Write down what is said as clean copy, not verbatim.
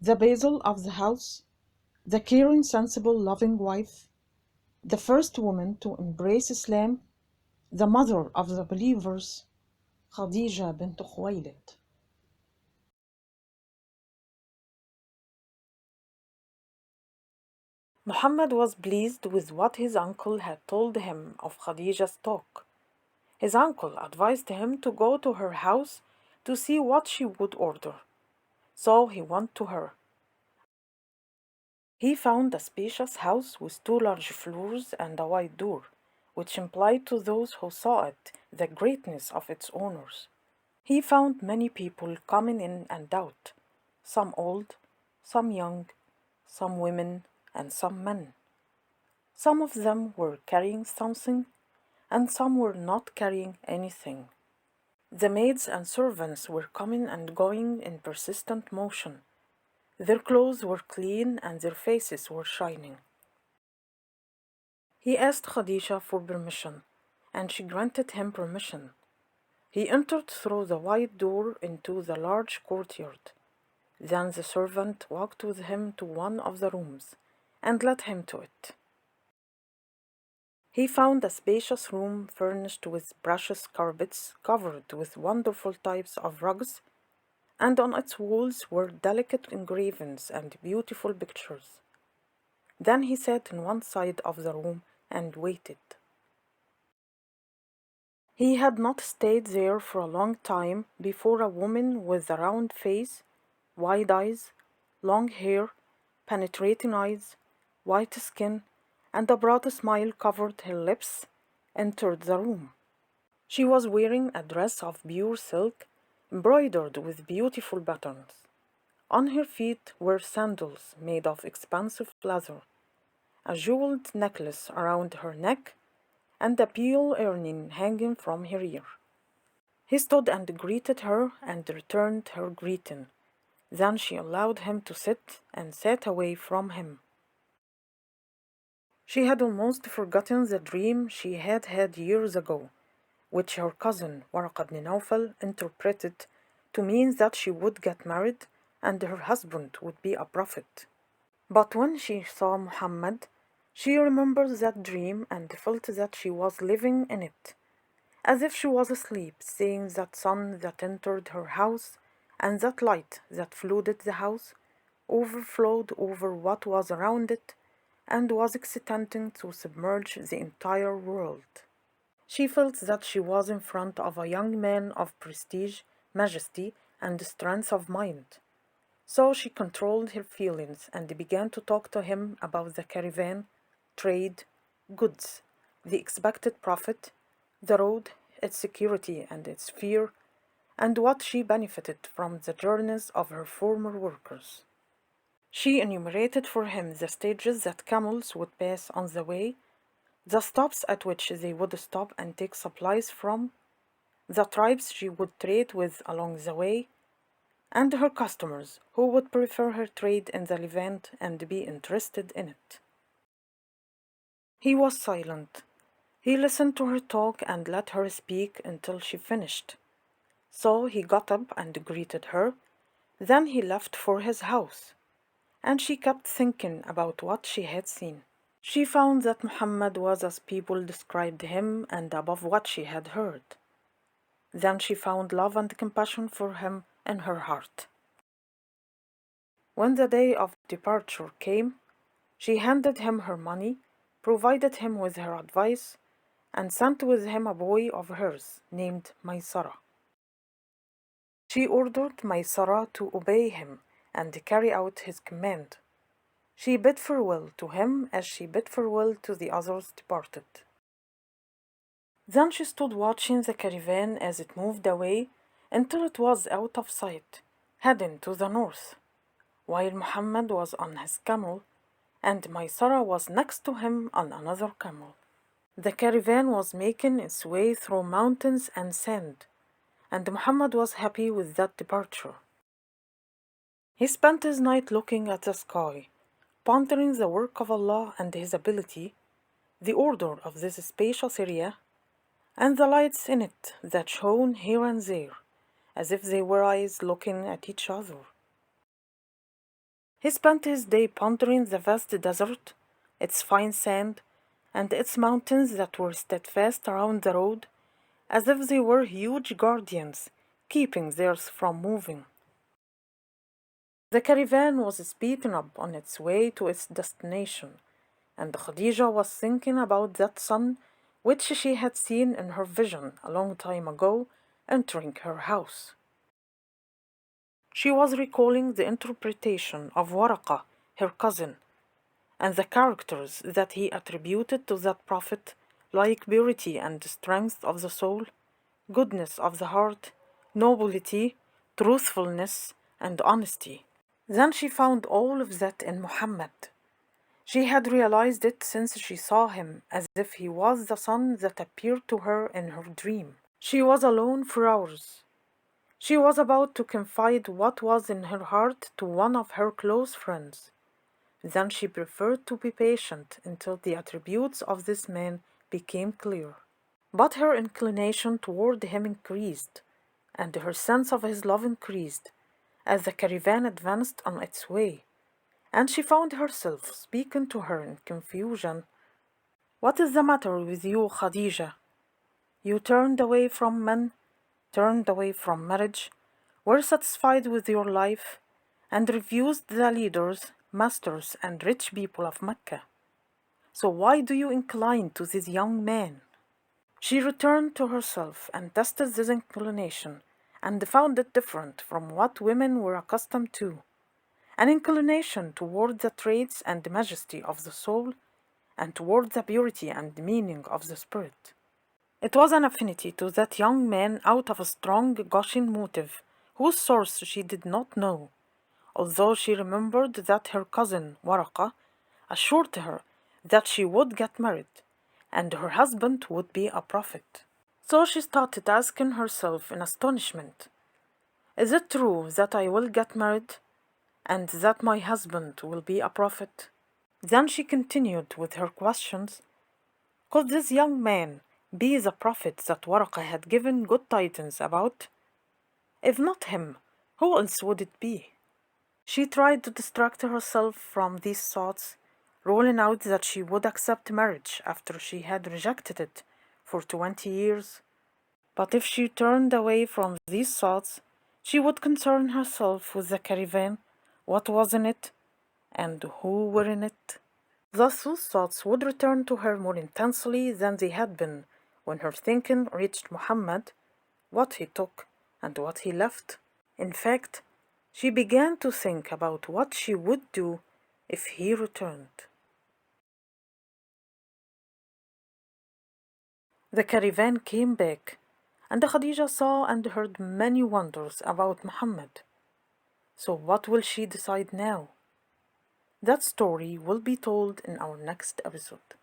the basil of the house, the caring, sensible, loving wife, the first woman to embrace Islam, the mother of the believers, Khadijah bint Khuwaylid. Muhammad was pleased with what his uncle had told him of Khadijah's talk. His uncle advised him to go to her house to see what she would order. So he went to her. He found a spacious house with two large floors and a wide door, which implied to those who saw it the greatness of its owners. He found many people coming in and out, some old, some young, some women, and some men. Some of them were carrying something, and some were not carrying anything. The maids and servants were coming and going in persistent motion. Their clothes were clean and their faces were shining. He asked Khadijah for permission, and she granted him permission. He entered through the wide door into the large courtyard. Then the servant walked with him to one of the rooms and led him to it. He found a spacious room furnished with precious carpets covered with wonderful types of rugs, and on its walls were delicate engravings and beautiful pictures. Then he sat in one side of the room and waited. He had not stayed there for a long time before a woman with a round face, wide eyes, long hair, penetrating eyes, white skin, and a broad smile covered her lips, entered the room. She was wearing a dress of pure silk, embroidered with beautiful buttons. On her feet were sandals made of expensive leather, a jeweled necklace around her neck, and a pearl earring hanging from her ear. He stood and greeted her and returned her greeting. Then she allowed him to sit and sat away from him. She had almost forgotten the dream she had had years ago, which her cousin Waraq ibn Nawfal interpreted to mean that she would get married and her husband would be a prophet. But when she saw Muhammad, she remembered that dream and felt that she was living in it, as if she was asleep, seeing that sun that entered her house and that light that flooded the house overflowed over what was around it and was extending to submerge the entire world. She felt that she was in front of a young man of prestige, majesty, and strength of mind. So she controlled her feelings and began to talk to him about the caravan, trade, goods, the expected profit, the road, its security and its fear, and what she benefited from the journeys of her former workers. She enumerated for him the stages that camels would pass on the way, the stops at which they would stop and take supplies from, the tribes she would trade with along the way, and her customers who would prefer her trade in the Levant and be interested in it. He was silent. He listened to her talk and let her speak until she finished. So he got up and greeted her. Then he left for his house, and she kept thinking about what she had seen. She found that Muhammad was as people described him and above what she had heard. Then she found love and compassion for him in her heart. When the day of departure came, she handed him her money, provided him with her advice, and sent with him a boy of hers named Maysara. She ordered Maysara to obey him and carry out his command. She bid farewell to him as she bid farewell to the others departed. Then she stood watching the caravan as it moved away until it was out of sight, heading to the north, while Muhammad was on his camel and Maysara was next to him on another camel. The caravan was making its way through mountains and sand, and Muhammad was happy with that departure. He spent his night looking at the sky, pondering the work of Allah and His ability, the order of this spacious area, and the lights in it that shone here and there, as if they were eyes looking at each other. He spent his day pondering the vast desert, its fine sand, and its mountains that were steadfast around the road, as if they were huge guardians, keeping theirs from moving. The caravan was speeding up on its way to its destination, and Khadijah was thinking about that sun which she had seen in her vision a long time ago entering her house. She was recalling the interpretation of Waraqah, her cousin, and the characters that he attributed to that prophet, like purity and strength of the soul, goodness of the heart, nobility, truthfulness, and honesty. Then she found all of that in Muhammad. She had realized it since she saw him as if he was the sun that appeared to her in her dream. She was alone for hours. She was about to confide what was in her heart to one of her close friends. Then she preferred to be patient until the attributes of this man became clear. But her inclination toward him increased, and her sense of his love increased as the caravan advanced on its way, and she found herself speaking to her in confusion. "What is the matter with you, Khadijah? You turned away from men, turned away from marriage, were satisfied with your life, and refused the leaders, masters, and rich people of Mecca. So why do you incline to this young man?" She returned to herself and tested this inclination, and found it different from what women were accustomed to, an inclination toward the traits and majesty of the soul, and toward the purity and meaning of the spirit. It was an affinity to that young man out of a strong gushing motive, whose source she did not know, although she remembered that her cousin Waraqah assured her that she would get married, and her husband would be a prophet. So she started asking herself in astonishment, "Is it true that I will get married, and that my husband will be a prophet?" Then she continued with her questions. Could this young man be the prophet that Waraqah had given good tidings about? If not him, who else would it be? She tried to distract herself from these thoughts, ruling out that she would accept marriage after she had rejected it for 20 years. But if she turned away from these thoughts, she would concern herself with the caravan, what was in it, and who were in it. Thus those thoughts would return to her more intensely than they had been when her thinking reached Muhammad, what he took and what he left. In fact, she began to think about what she would do if he returned. The caravan came back, and Khadijah saw and heard many wonders about Muhammad. So what will she decide now? That story will be told in our next episode.